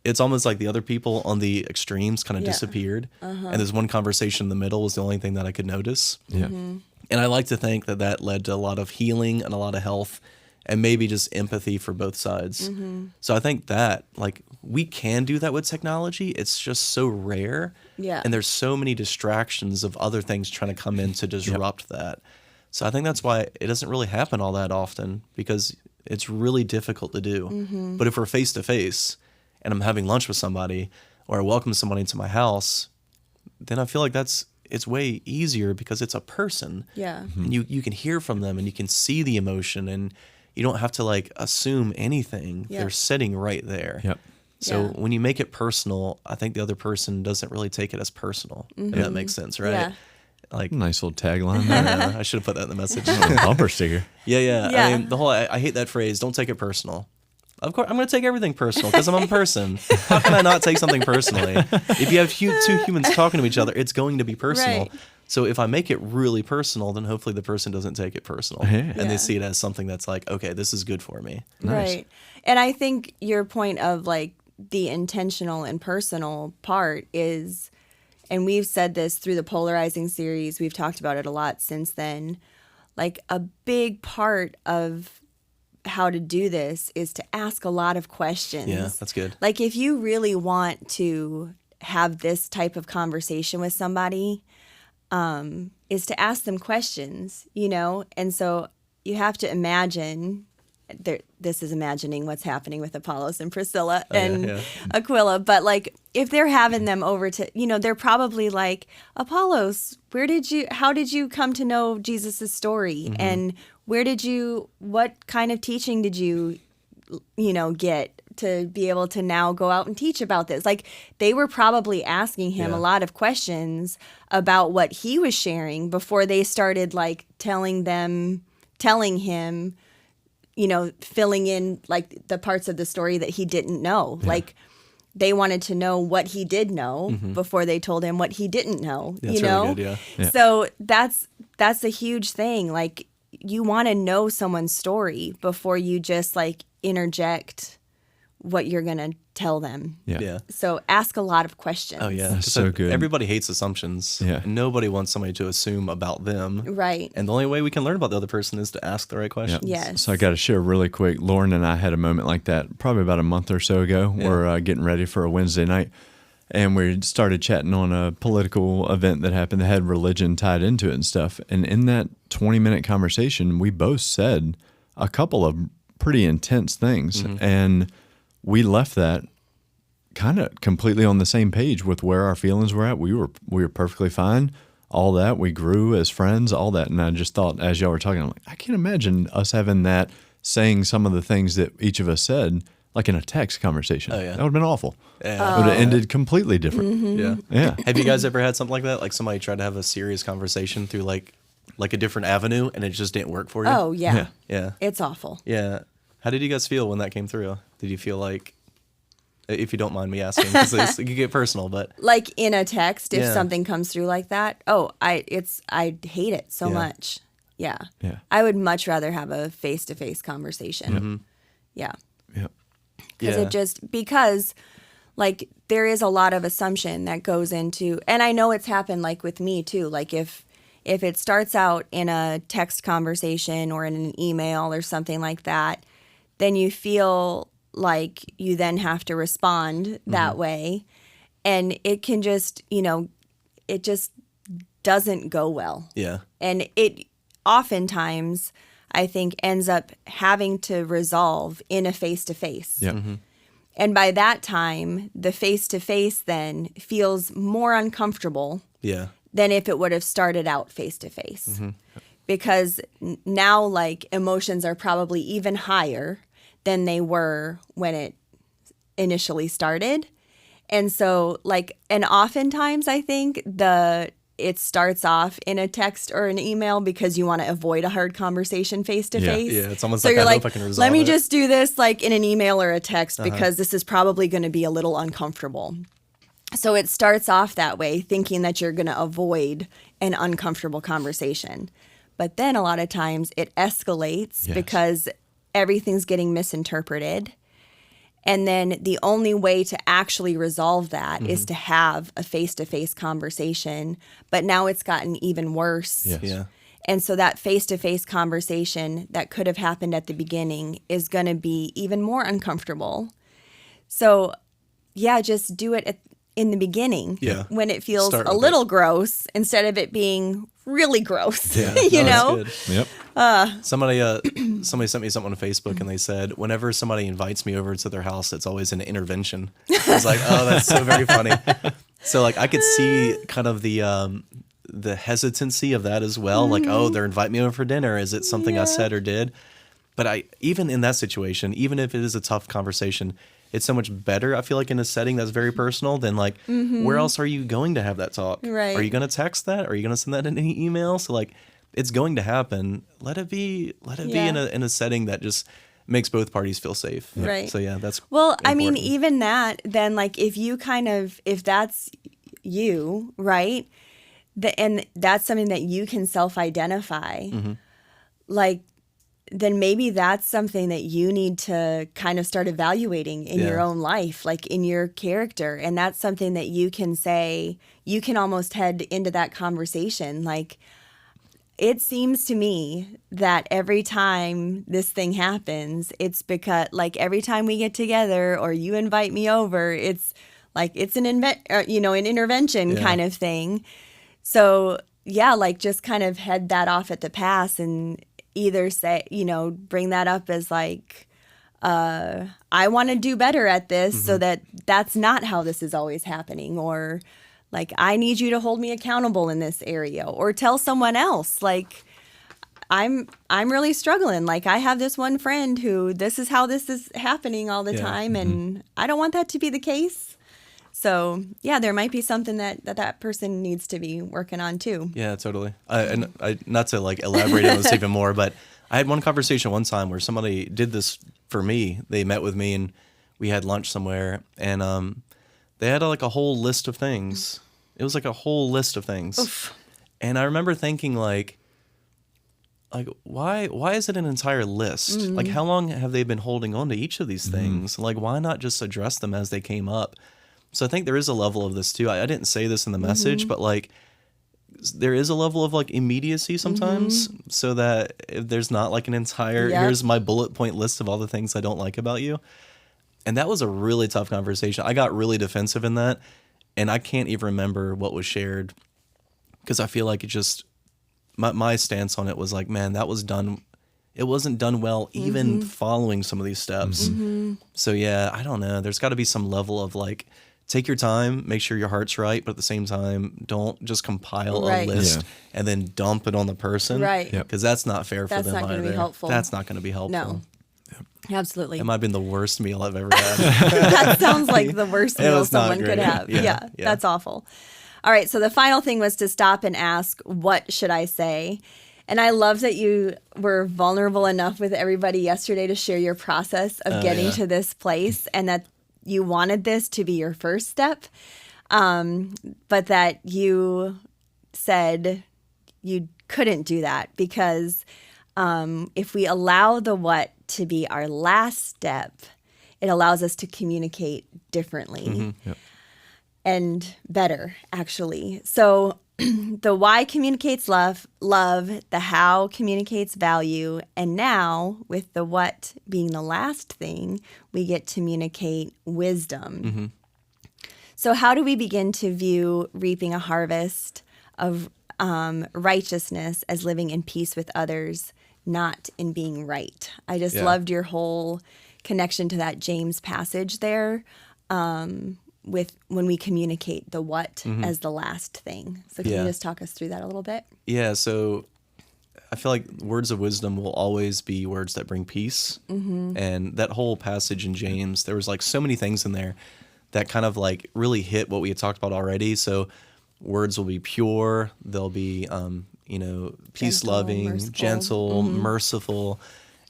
it's almost like the other people on the extremes kind of disappeared. And there's one conversation in the middle was the only thing that I could notice. Yeah. Mm-hmm. And I like to think that led to a lot of healing and a lot of health and maybe just empathy for both sides. Mm-hmm. So I think that like we can do that with technology. It's just so rare. Yeah. And there's so many distractions of other things trying to come in to disrupt that. So I think that's why it doesn't really happen all that often, because it's really difficult to do. Mm-hmm. But if we're face to face and I'm having lunch with somebody or I welcome somebody into my house, then I feel like it's way easier because it's a person. Yeah. Mm-hmm. And you can hear from them and you can see the emotion and you don't have to like assume anything. They're sitting right there. Yep. So when you make it personal, I think the other person doesn't really take it as personal. If that makes sense, right? Yeah. Like Nice little tagline there. I should have put that in the message. Bumper sticker. Yeah. Yeah. I mean, I hate that phrase. Don't take it personal. Of course, I'm going to take everything personal because I'm a person. How can I not take something personally? If you have two humans talking to each other, it's going to be personal. Right. So if I make it really personal, then hopefully the person doesn't take it personal. Yeah. And they see it as something that's like, okay, this is good for me. Nice. Right. And I think your point of like the intentional and personal part is, and we've said this through the Polarizing series, we've talked about it a lot since then, like a big part of how to do this is to ask a lot of questions. Yeah, that's good. Like if you really want to have this type of conversation with somebody, is to ask them questions, And so you have to imagine, this is imagining what's happening with Apollos and Priscilla and Aquilla, but like if they're having them over to, they're probably like, Apollos, how did you come to know Jesus's story? And what kind of teaching did you get to be able to now go out and teach about this? Like they were probably asking him a lot of questions about what he was sharing before they started like telling him, filling in like the parts of the story that he didn't know. Like they wanted to know what he did know before they told him what he didn't know, That's really good, yeah. So that's a huge thing. Like you want to know someone's story before you just like interject what you're going to tell them. Yeah. So ask a lot of questions. Oh, yeah. That's so good. Everybody hates assumptions. Yeah. And nobody wants somebody to assume about them. Right. And the only way we can learn about the other person is to ask the right questions. Yes. So I got to share really quick. Lauren and I had a moment like that probably about a month or so ago. Yeah. We're getting ready for a Wednesday night. And we started chatting on a political event that happened that had religion tied into it and stuff. And in that 20-minute conversation, we both said a couple of pretty intense things. And we left that kind of completely on the same page with where our feelings were at. We were perfectly fine. All that. We grew as friends, all that. And I just thought, as y'all were talking, I'm like, I can't imagine us having that, saying some of the things that each of us said, like in a text conversation. Oh, yeah. That would have been awful. Yeah. It would have ended completely different. Yeah. Yeah. Have you guys ever had something like that? Like somebody tried to have a serious conversation through like a different avenue and it just didn't work for you? Oh, yeah. Yeah. It's awful. Yeah. How did you guys feel when that came through? Did you feel like, if you don't mind me asking, because it could get personal, but Like in a text, if Yeah. something comes through like that, I hate it so much. Yeah. Yeah. I would much rather have a face-to-face conversation. Yeah. Yep. Because like there is a lot of assumption that goes into, and I know it's happened like with me too. Like if it starts out in a text conversation or in an email or something like that, then you feel like you then have to respond that way. And it can just, it just doesn't go well. yeah. And it oftentimes, I think, ends up having to resolve in a face-to-face. Yeah. And by that time, the face-to-face then feels more uncomfortable Yeah. than if it would have started out face-to-face. Because now, like, emotions are probably even higher than they were when it initially started. And so, like, and oftentimes I think it starts off in a text or an email because you want to avoid a hard conversation face to face. Yeah, it's almost so like you're I like, hope I can resolve let me it. just do this like in an email or a text because this is probably going to be a little uncomfortable. So it starts off that way, thinking that you're going to avoid an uncomfortable conversation. But then a lot of times it escalates Yes. because everything's getting misinterpreted. And then the only way to actually resolve that is to have a face-to-face conversation. But now it's gotten even worse. Yes. Yeah. And so that face-to-face conversation that could have happened at the beginning is going to be even more uncomfortable. So, yeah, just do it in the beginning Yeah. when it feels Start a with little gross instead of it being really gross, Yeah. you No, know? that's good. Yep. Somebody sent me something on Facebook and they said, whenever somebody invites me over to their house, it's always an intervention. I was like, oh, that's so very funny. So like I could see kind of the hesitancy of that as well. Like, oh, they're inviting me over for dinner. Is it something I said or did? But even in that situation, even if it is a tough conversation, it's so much better, I feel like, in a setting that's very personal than like, where else are you going to have that talk? Right. Are you going to text that? Are you going to send that in an email? So like, it's going to happen. Let it be in a setting that just makes both parties feel safe. Right. So yeah, that's Well, I mean, important. even that, then like if that's you, right? And that's something that you can self-identify, like, then maybe that's something that you need to kind of start evaluating in your Yeah. own life, like in your character. And that's something that you can say, you can almost head into that conversation. Like, it seems to me that every time this thing happens, it's because, like, every time we get together or you invite me over, it's like it's an intervention kind of thing. So yeah, like just kind of head that off at the pass and either say, bring that up as like, I want to do better at this so that that's not how this is always happening, or like, I need you to hold me accountable in this area, or tell someone else like, I'm really struggling. Like, I have this one friend who this is how this is happening all the time, and I don't want that to be the case. So yeah, there might be something that person needs to be working on too. Yeah, totally. I not to like elaborate on this even more, but I had one conversation one time where somebody did this for me. They met with me and we had lunch somewhere, and they had like a whole list of things. It was like a whole list of things. Oof. And I remember thinking like why is it an entire list? Like, how long have they been holding on to each of these things? Like, why not just address them as they came up? So I think there is a level of this too. I didn't say this in the message, but like, there is a level of like immediacy sometimes, so that if there's not like an entire, here's my bullet point list of all the things I don't like about you. And that was a really tough conversation. I got really defensive in that, and I can't even remember what was shared, because I feel like it just, my stance on it was like, man, that was done. It wasn't done well, even following some of these steps. So yeah, I don't know. There's got to be some level of like, take your time, make sure your heart's right, but at the same time, don't just compile a list and then dump it on the person. Right. Because that's not fair for them either. That's not going to be helpful. That's not going to be helpful. No. Absolutely. It might have been the worst meal I've ever had. That sounds like the worst It meal was not someone could great. have. Yeah. That's awful. All right, so the final thing was to stop and ask, what should I say? And I love that you were vulnerable enough with everybody yesterday to share your process of getting to this place, and that you wanted this to be your first step, but that you said you couldn't do that because if we allow the what to be our last step, it allows us to communicate differently and better, actually. So the why communicates love, the how communicates value, and now with the what being the last thing, we get to communicate wisdom. So how do we begin to view reaping a harvest of righteousness as living in peace with others, not in being right? I just loved your whole connection to that James passage there. With when we communicate the what as the last thing. So can you just talk us through that a little bit? Yeah, so I feel like words of wisdom will always be words that bring peace. And that whole passage in James, there was like so many things in there that kind of like really hit what we had talked about already. So words will be pure, they'll be peace-loving, gentle, merciful.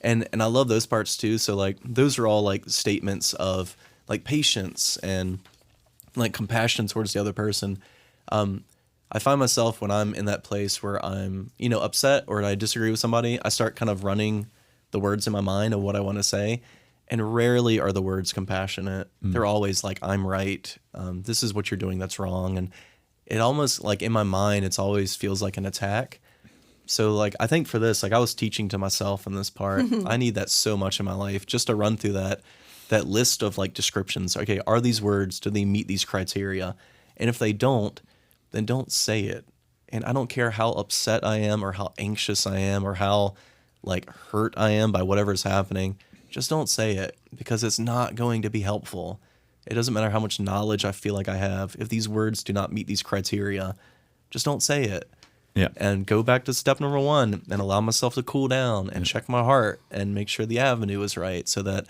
And I love those parts too. So like those are all like statements of like patience and like compassion towards the other person. I find myself when I'm in that place where I'm, upset or I disagree with somebody, I start kind of running the words in my mind of what I want to say. And rarely are the words compassionate. They're always like, I'm right. This is what you're doing that's wrong. And it almost like in my mind, it's always feels like an attack. So like, I think for this, like I was teaching to myself in this part, I need that so much in my life just to run through that list of like descriptions. Okay, are these words, do they meet these criteria? And if they don't, then don't say it. And I don't care how upset I am or how anxious I am or how like hurt I am by whatever's happening. Just don't say it, because it's not going to be helpful. It doesn't matter how much knowledge I feel like I have. If these words do not meet these criteria, just don't say it. Yeah. And go back to step number 1 and allow myself to cool down and check my heart and make sure the avenue is right so that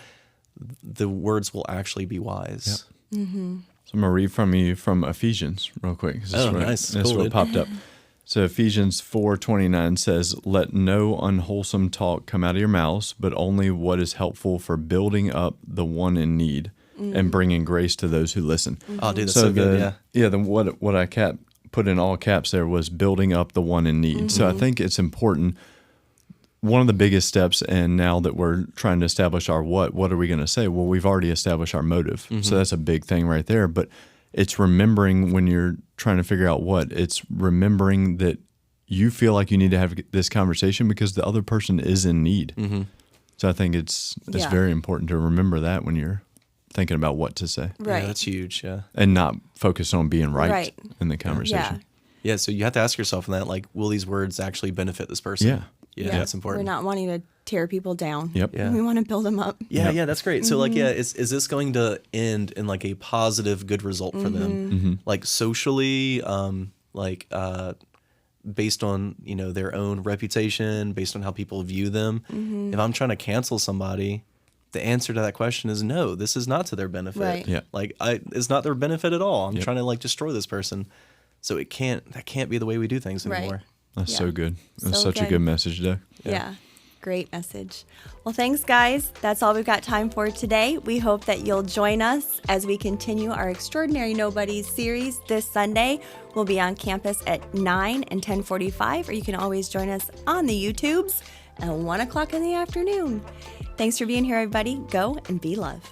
the words will actually be wise. Yep. So I'm going to read from you from Ephesians real quick. Nice. That's what popped up. So Ephesians 4:29 says, "Let no unwholesome talk come out of your mouths, but only what is helpful for building up the one in need and bringing grace to those who listen." Oh, dude, that's so good, yeah. Then what I put in all caps there was building up the one in need. So I think it's important. One of the biggest steps, and now that we're trying to establish our what are we going to say? Well, we've already established our motive. So that's a big thing right there. But it's remembering when you're trying to figure out what, it's remembering that you feel like you need to have this conversation because the other person is in need. So I think it's very important to remember that when you're thinking about what to say. Right. Yeah, that's huge, yeah. And not focus on being right in the conversation. Yeah, so you have to ask yourself in that, like, will these words actually benefit this person? Yeah. Yeah, that's important. We're not wanting to tear people down. Yep. Yeah. We want to build them up. Yeah, that's great. So like, is this going to end in like a positive, good result for them? Like socially, based on, their own reputation, based on how people view them. If I'm trying to cancel somebody, the answer to that question is no, this is not to their benefit. Right. Yeah. Like it's not their benefit at all. I'm trying to like destroy this person. So that can't be the way we do things anymore. Right. That's Yeah. so good. That's So such a good. good message, Doug. Yeah. Great message. Well, thanks, guys. That's all we've got time for today. We hope that you'll join us as we continue our Extraordinary Nobodies series this Sunday. We'll be on campus at 9 and 10:45, or you can always join us on the YouTubes at 1 o'clock in the afternoon. Thanks for being here, everybody. Go and be love.